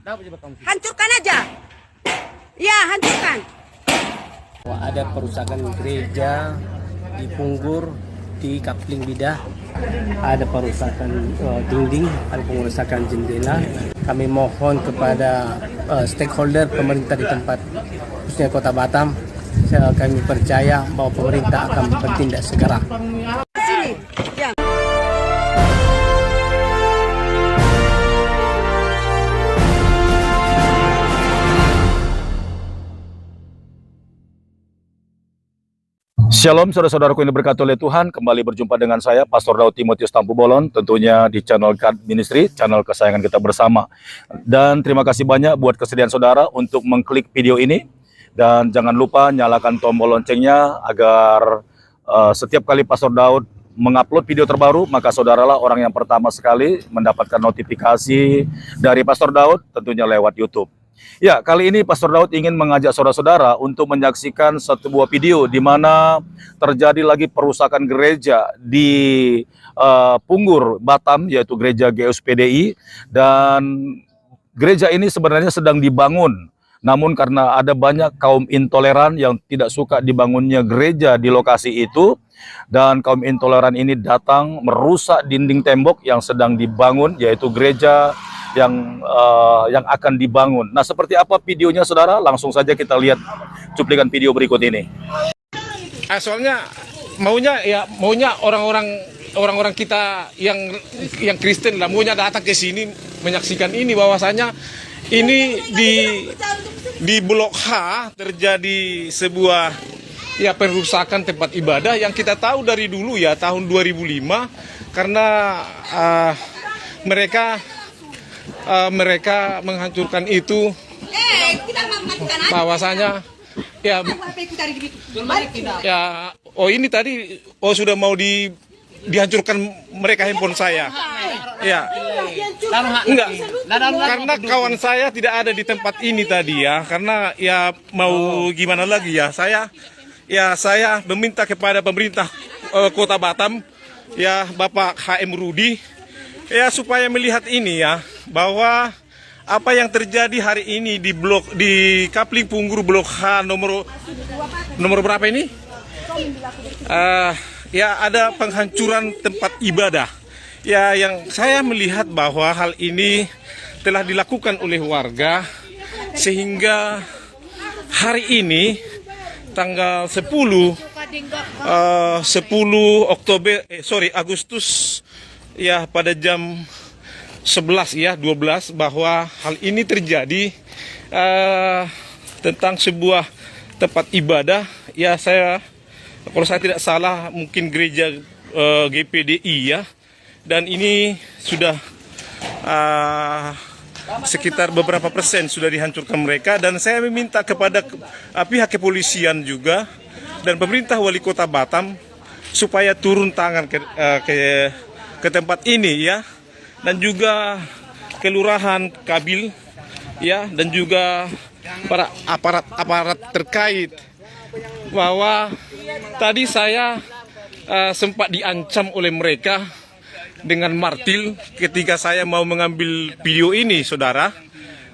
Hancurkan aja. Ya, hancurkan. Ada perusakan gereja di Punggur, di Kapling Bidah, ada perusakan dinding, ada perusakan jendela. Kami mohon kepada stakeholder pemerintah di tempat, khususnya Kota Batam, kami percaya bahwa pemerintah akan bertindak segera. Sini. Ya. Shalom saudara-saudaraku yang diberkati oleh Tuhan, kembali berjumpa dengan saya Pastor Daud Timotius Tampu Bolon, tentunya di channel God Ministry, channel kesayangan kita bersama. Dan terima kasih banyak buat kesediaan saudara untuk mengklik video ini, dan jangan lupa nyalakan tombol loncengnya agar setiap kali Pastor Daud mengupload video terbaru, maka saudaralah orang yang pertama sekali mendapatkan notifikasi dari Pastor Daud, tentunya lewat YouTube. Ya, kali ini Pastor Daud ingin mengajak saudara-saudara untuk menyaksikan satu buah video di mana terjadi lagi perusakan gereja di Punggur, Batam, yaitu gereja GSPDI. Dan gereja ini sebenarnya sedang dibangun. Namun karena ada banyak kaum intoleran yang tidak suka dibangunnya gereja di lokasi itu, dan kaum intoleran ini datang merusak dinding tembok yang sedang dibangun, yaitu gereja yang akan dibangun. Nah, seperti apa videonya saudara? Langsung saja kita lihat cuplikan video berikut ini. Soalnya maunya orang-orang kita yang Kristen lah, maunya datang ke sini menyaksikan ini, bahwasanya ini di Blok H terjadi sebuah perusakan tempat ibadah yang kita tahu dari dulu ya, tahun 2005, karena mereka menghancurkan itu, bahwasanya ini tadi sudah mau dihancurkan mereka handphone saya. Ya. Enggak. Karena kawan saya tidak ada di tempat ini tadi ya, karena mau gimana lagi ya. Saya meminta kepada pemerintah Kota Batam, Bapak HM Rudi, supaya melihat ini bahwa apa yang terjadi hari ini di Kapling Punggur Blok H nomor berapa ini? Ada penghancuran tempat ibadah. Yang saya melihat bahwa hal ini telah dilakukan oleh warga, sehingga hari ini tanggal 10 Agustus pada jam 12 bahwa hal ini terjadi tentang sebuah tempat ibadah. Kalau saya tidak salah mungkin gereja GPDI dan ini sudah sekitar beberapa persen sudah dihancurkan mereka. Dan saya meminta kepada pihak kepolisian juga dan pemerintah wali kota Batam supaya turun tangan ke tempat ini dan juga kelurahan Kabil dan juga para aparat terkait, bahwa tadi saya sempat diancam oleh mereka dengan martil ketika saya mau mengambil video ini, saudara.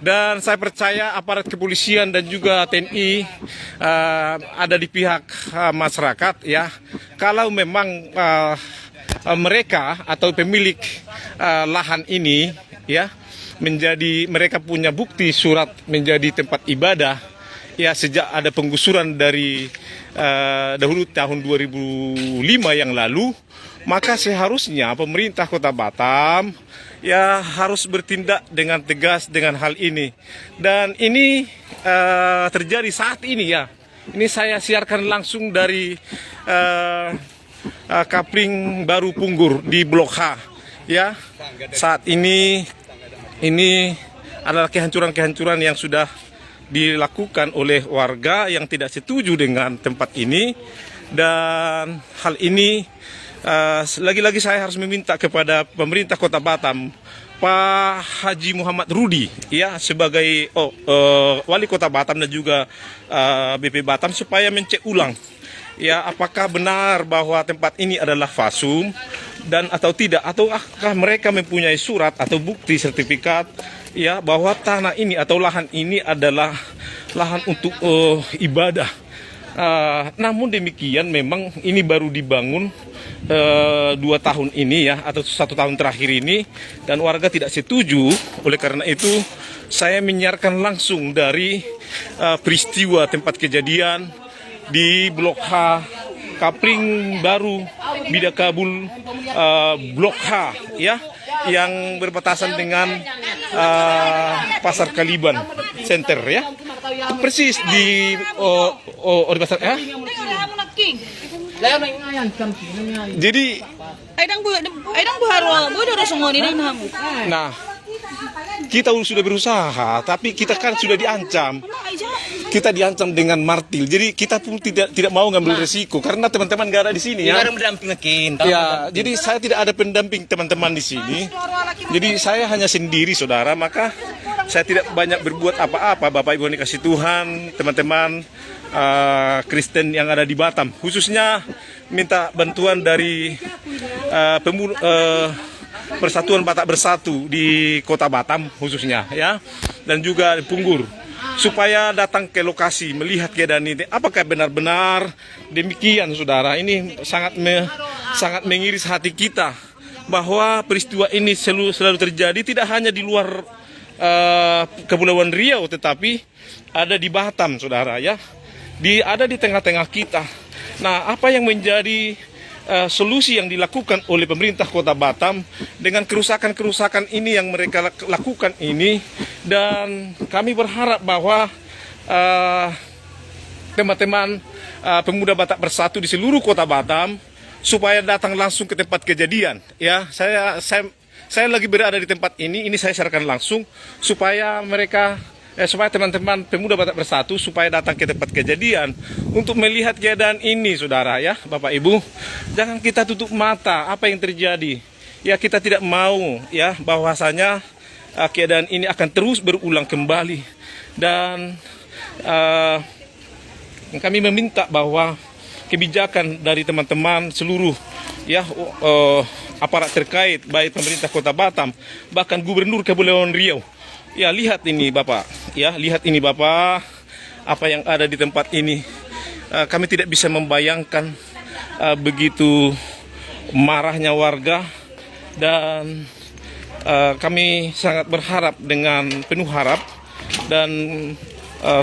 Dan saya percaya aparat kepolisian dan juga TNI ada di pihak masyarakat kalau memang mereka atau pemilik lahan ini mereka punya bukti surat menjadi tempat ibadah sejak ada penggusuran dari dahulu tahun 2005 yang lalu, maka seharusnya pemerintah Kota Batam harus bertindak dengan tegas dengan hal ini. Dan ini terjadi saat ini Ini saya siarkan langsung dari Kapling Baru Punggur di Blok H Saat ini adalah kehancuran-kehancuran yang sudah dilakukan oleh warga yang tidak setuju dengan tempat ini. Dan hal ini lagi-lagi saya harus meminta kepada pemerintah Kota Batam, Pak Haji Muhammad Rudi sebagai wali Kota Batam dan juga BP Batam, supaya mencek ulang apakah benar bahwa tempat ini adalah fasum dan atau tidak, ataukah mereka mempunyai surat atau bukti sertifikat ya bahwa tanah ini atau lahan ini adalah lahan untuk ibadah. Namun demikian memang ini baru dibangun 2 tahun ini ya, atau 1 tahun terakhir ini, dan warga tidak setuju. Oleh karena itu saya menyiarkan langsung dari peristiwa tempat kejadian di Blok H, Kapling Baru Bidakabul, Blok H ya, yang berbatasan dengan Pasar Kaliban Center ya, persis di pasar ya. Jadi nah, kita sudah berusaha, tapi kita kan sudah diancam. Kita diancam dengan martil. Jadi kita pun tidak mau ngambil resiko karena teman-teman gak ada di sini ya. Ya, jadi saya tidak ada pendamping teman-teman di sini. Jadi saya hanya sendiri, saudara. Maka saya tidak banyak berbuat apa-apa. Bapak Ibu yang dikasih Tuhan, teman-teman Kristen yang ada di Batam, khususnya minta bantuan dari Persatuan Batak Bersatu di Kota Batam khususnya ya, dan juga Punggur, supaya datang ke lokasi melihat keadaan ini. Apakah benar-benar demikian, saudara? Ini sangat mengiris hati kita bahwa peristiwa ini selalu terjadi tidak hanya di luar Kepulauan Riau, tetapi ada di Batam, saudara ya. Ada di tengah-tengah kita. Nah, apa yang menjadi solusi yang dilakukan oleh pemerintah Kota Batam dengan kerusakan-kerusakan ini yang mereka lakukan ini, dan kami berharap bahwa teman-teman pemuda Batak Bersatu di seluruh Kota Batam supaya datang langsung ke tempat kejadian ya. Saya lagi berada di tempat ini saya sarankan langsung supaya supaya teman-teman pemuda Batak Bersatu supaya datang ke tempat kejadian untuk melihat keadaan ini, saudara ya, Bapak Ibu. Jangan kita tutup mata apa yang terjadi. Ya, kita tidak mau ya bahwasanya keadaan ini akan terus berulang kembali, dan kami meminta bahwa kebijakan dari teman-teman seluruh ya aparat terkait, baik pemerintah Kota Batam, bahkan Gubernur Kepulauan Riau. Ya, lihat ini Bapak, ya, lihat ini Bapak, apa yang ada di tempat ini. Kami tidak bisa membayangkan begitu marahnya warga, dan kami sangat berharap dengan penuh harap dan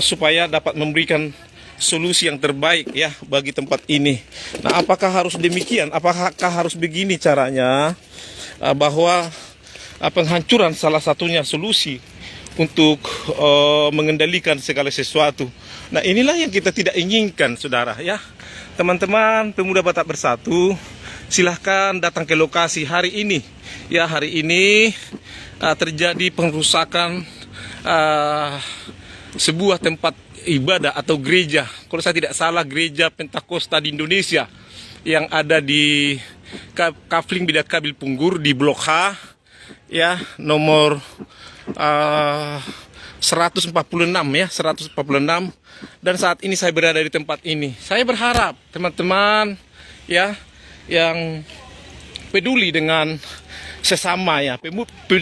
supaya dapat memberikan solusi yang terbaik ya bagi tempat ini. Nah, apakah harus demikian? Apakah harus begini caranya? Bahwa penghancuran salah satunya solusi untuk mengendalikan segala sesuatu. Nah, inilah yang kita tidak inginkan, saudara ya. Teman-teman pemuda Batak Bersatu, silahkan datang ke lokasi hari ini. Ya, hari ini terjadi pengerusakan sebuah tempat ibadah atau gereja. Kalau saya tidak salah, gereja Pentakosta di Indonesia yang ada di Kapling Bidakabil Punggur di Blok H ya, nomor 146 ya, 146. Dan saat ini saya berada di tempat ini. Saya berharap teman-teman ya yang peduli dengan sesama ya,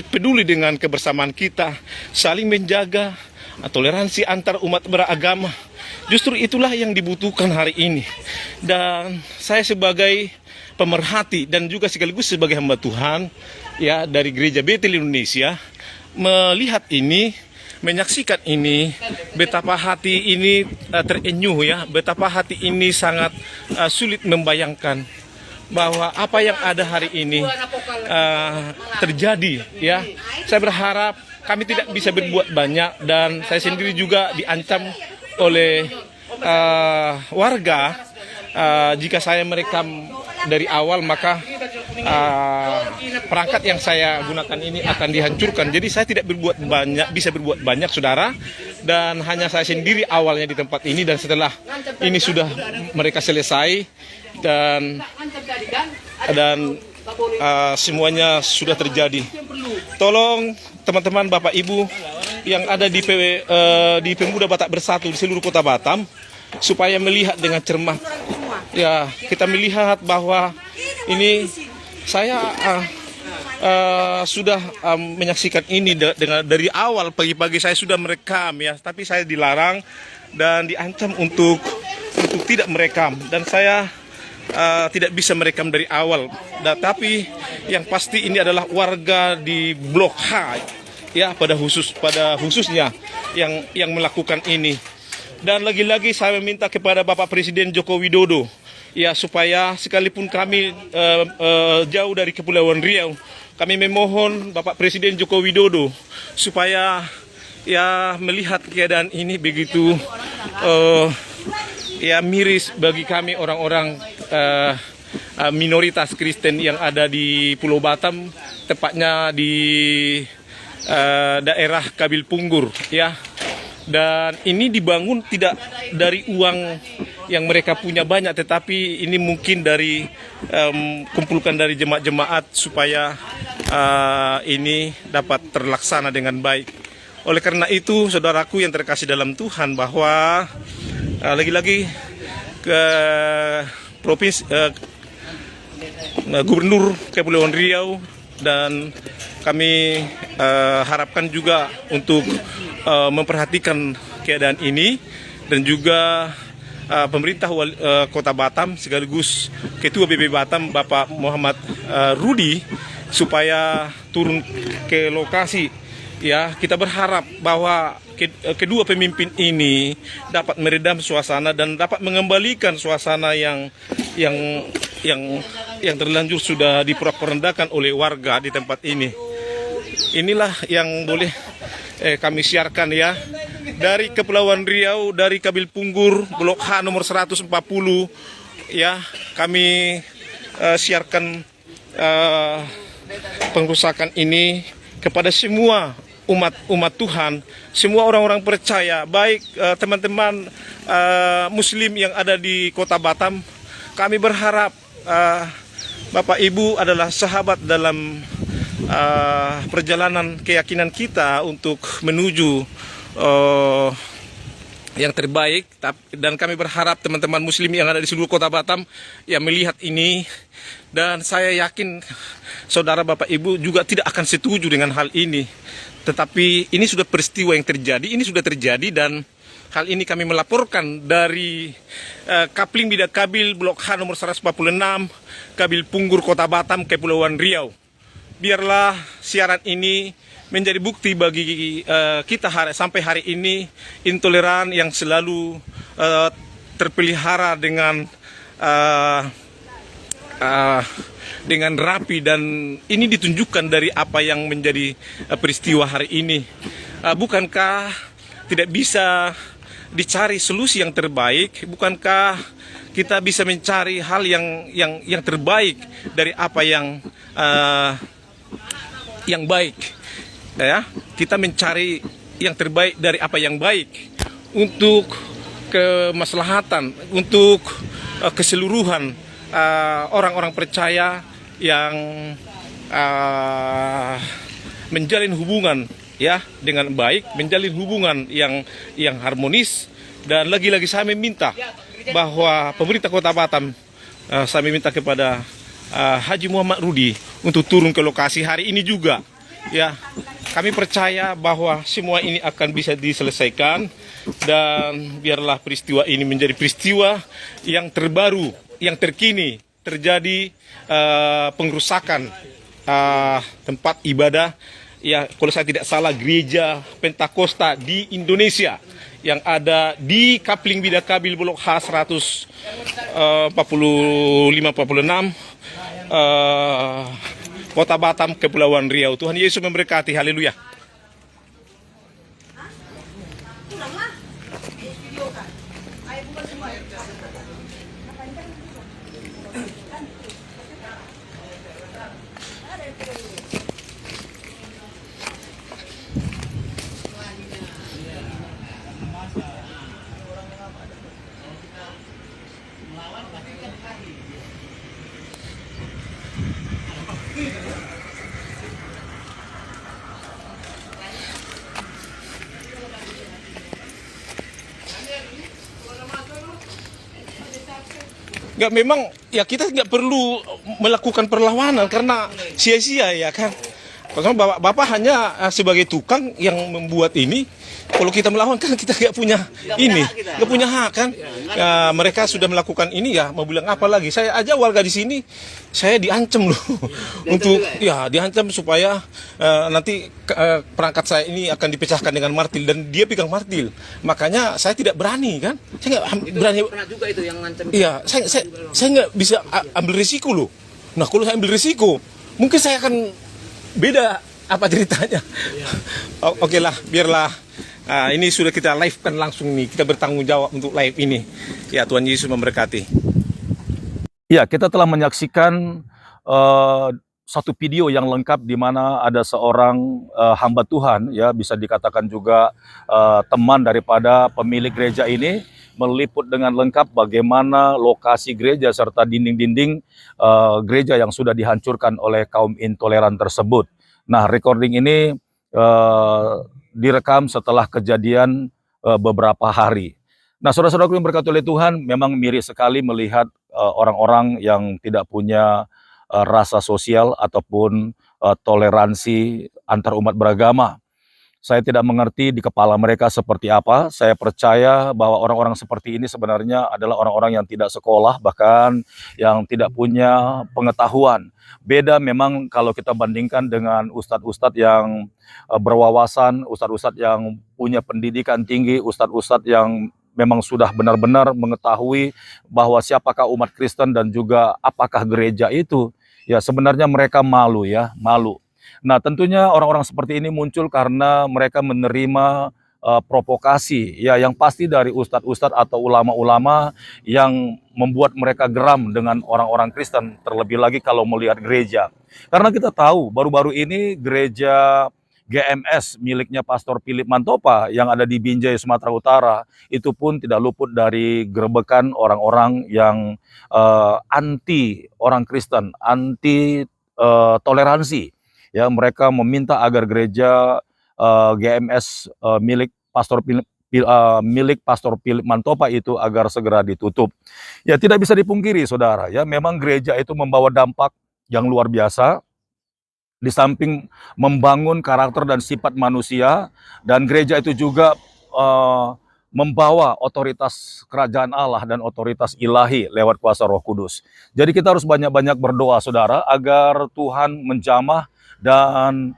peduli dengan kebersamaan kita, saling menjaga toleransi antar umat beragama. Justru itulah yang dibutuhkan hari ini. Dan saya sebagai pemerhati dan juga sekaligus sebagai hamba Tuhan ya dari Gereja Betel Indonesia, melihat ini, menyaksikan ini, betapa hati ini terenyuh ya, betapa hati ini sangat sulit membayangkan bahwa apa yang ada hari ini terjadi ya. Saya berharap kami tidak bisa berbuat banyak, dan saya sendiri juga diancam oleh warga. Jika saya merekam dari awal, maka perangkat yang saya gunakan ini akan dihancurkan. Jadi saya tidak bisa berbuat banyak, saudara, dan hanya saya sendiri awalnya di tempat ini, dan setelah ini sudah mereka selesai dan semuanya sudah terjadi. Tolong teman-teman Bapak Ibu yang ada di Pemuda Batak Bersatu di seluruh Kota Batam supaya melihat dengan cermat. Ya, kita melihat bahwa ini saya sudah menyaksikan ini dari awal. Pagi-pagi saya sudah merekam ya, tapi saya dilarang dan diancam untuk tidak merekam, dan saya tidak bisa merekam dari awal. Tapi yang pasti ini adalah warga di Blok H ya, pada khususnya yang melakukan ini. Dan lagi-lagi saya meminta kepada Bapak Presiden Joko Widodo ya, supaya sekalipun kami jauh dari Kepulauan Riau, kami memohon Bapak Presiden Joko Widodo supaya ya melihat keadaan ini begitu ya miris bagi kami orang-orang minoritas Kristen yang ada di Pulau Batam, tepatnya di daerah Kabil Punggur ya. Dan ini dibangun tidak dari uang yang mereka punya banyak, tetapi ini mungkin dari kumpulkan dari jemaat-jemaat supaya ini dapat terlaksana dengan baik. Oleh karena itu, saudaraku yang terkasih dalam Tuhan, bahwa lagi-lagi ke provinsi Gubernur Kepulauan Riau, dan kami harapkan juga untuk memperhatikan keadaan ini, dan juga pemerintah Kota Batam sekaligus Ketua BB Batam Bapak Muhammad Rudi supaya turun ke lokasi ya. Kita berharap bahwa kedua pemimpin ini dapat meredam suasana dan dapat mengembalikan suasana yang terlanjur sudah diporak-porandahkan oleh warga di tempat ini. Inilah yang boleh kami siarkan ya, dari Kepulauan Riau, dari Kabil Punggur, Blok H nomor 140 ya. Kami siarkan pengrusakan ini kepada semua umat Tuhan, semua orang-orang percaya, baik teman-teman Muslim yang ada di Kota Batam. Kami berharap Bapak Ibu adalah sahabat dalam perjalanan keyakinan kita untuk menuju yang terbaik, dan kami berharap teman-teman Muslim yang ada di seluruh Kota Batam yang melihat ini, dan saya yakin saudara Bapak Ibu juga tidak akan setuju dengan hal ini. Tetapi ini sudah peristiwa yang terjadi, ini sudah terjadi, dan hal ini kami melaporkan dari Kapling Bidak Kabil Blok H nomor 146 Kabil Punggur Kota Batam Kepulauan Riau. Biarlah siaran ini menjadi bukti bagi kita sampai hari ini, intoleran yang selalu terpelihara dengan rapi, dan ini ditunjukkan dari apa yang menjadi peristiwa hari ini. Bukankah tidak bisa dicari solusi yang terbaik? Bukankah kita bisa mencari hal yang terbaik dari apa yang baik ya? Kita mencari yang terbaik dari apa yang baik untuk kemaslahatan, untuk keseluruhan orang-orang percaya yang menjalin hubungan ya dengan baik, menjalin hubungan yang harmonis. Dan lagi-lagi saya meminta bahwa pemerintah Kota Batam, saya meminta kepada Haji Muhammad Rudi untuk turun ke lokasi hari ini juga ya. Kami percaya bahwa semua ini akan bisa diselesaikan, dan biarlah peristiwa ini menjadi peristiwa yang terbaru, yang terkini terjadi pengrusakan tempat ibadah ya, kalau saya tidak salah gereja Pentakosta di Indonesia yang ada di Kapling Bidak Kabil Blok H 145-46 Kota Batam Kepulauan Riau. Tuhan Yesus memberkati. Haleluya. Nggak, memang ya kita nggak perlu melakukan perlawanan karena sia-sia ya kan. Bapak, Bapak hanya sebagai tukang yang membuat ini. Kalau kita melawan kan kita nggak punya nggak punya hak kan. Ya, mereka sudah melakukan ini ya, mau bilang apa lagi? Saya aja warga di sini, saya diancam loh untuk ya diancam supaya nanti perangkat saya ini akan dipecahkan dengan martil dan dia pegang martil. Makanya saya tidak berani kan. Saya nggak berani. Pernah juga itu yang ngancam. Iya, saya nggak bisa ambil risiko loh. Nah kalau saya ambil risiko, mungkin saya akan beda apa ceritanya. Oke lah, biarlah. Ini sudah kita live kan langsung nih, kita bertanggung jawab untuk live ini. Ya Tuhan Yesus memberkati. Ya, kita telah menyaksikan satu video yang lengkap di mana ada seorang hamba Tuhan, ya bisa dikatakan juga teman daripada pemilik gereja ini, meliput dengan lengkap bagaimana lokasi gereja serta dinding-dinding gereja yang sudah dihancurkan oleh kaum intoleran tersebut. Nah, recording ini direkam setelah kejadian beberapa hari. Nah, saudara-saudaraku yang berkati oleh Tuhan, memang miris sekali melihat orang-orang yang tidak punya rasa sosial ataupun toleransi antar umat beragama. Saya tidak mengerti di kepala mereka seperti apa. Saya percaya bahwa orang-orang seperti ini sebenarnya adalah orang-orang yang tidak sekolah, bahkan yang tidak punya pengetahuan. Beda memang kalau kita bandingkan dengan ustadz-ustadz yang berwawasan, ustadz-ustadz yang punya pendidikan tinggi, ustadz-ustadz yang memang sudah benar-benar mengetahui bahwa siapakah umat Kristen dan juga apakah gereja itu. Ya sebenarnya mereka malu ya, malu. Nah tentunya orang-orang seperti ini muncul karena mereka menerima provokasi ya yang pasti dari ustadz-ustadz atau ulama-ulama yang membuat mereka geram dengan orang-orang Kristen, terlebih lagi kalau melihat gereja. Karena kita tahu baru-baru ini gereja GMS miliknya Pastor Philip Mantopa yang ada di Binjai, Sumatera Utara, itu pun tidak luput dari gerebekan orang-orang yang anti orang Kristen, anti toleransi. Ya, mereka meminta agar gereja GMS milik Pastor Philip Mantopa itu agar segera ditutup. Ya, tidak bisa dipungkiri, saudara. Ya, memang gereja itu membawa dampak yang luar biasa. Di samping membangun karakter dan sifat manusia, dan gereja itu juga membawa otoritas kerajaan Allah dan otoritas ilahi lewat kuasa Roh Kudus. Jadi kita harus banyak-banyak berdoa, saudara, agar Tuhan menjamah dan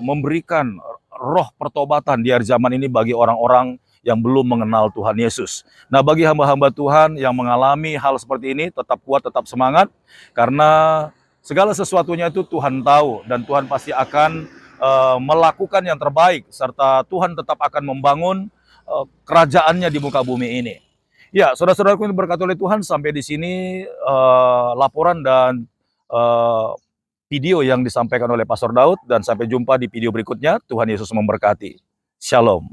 memberikan roh pertobatan di akhir zaman ini bagi orang-orang yang belum mengenal Tuhan Yesus. Nah, bagi hamba-hamba Tuhan yang mengalami hal seperti ini, tetap kuat, tetap semangat, karena segala sesuatunya itu Tuhan tahu, dan Tuhan pasti akan melakukan yang terbaik, serta Tuhan tetap akan membangun kerajaannya di muka bumi ini. Ya, saudara-saudaraku yang berkati oleh Tuhan, sampai di sini laporan dan video yang disampaikan oleh Pastor Daud, dan sampai jumpa di video berikutnya. Tuhan Yesus memberkati. Shalom.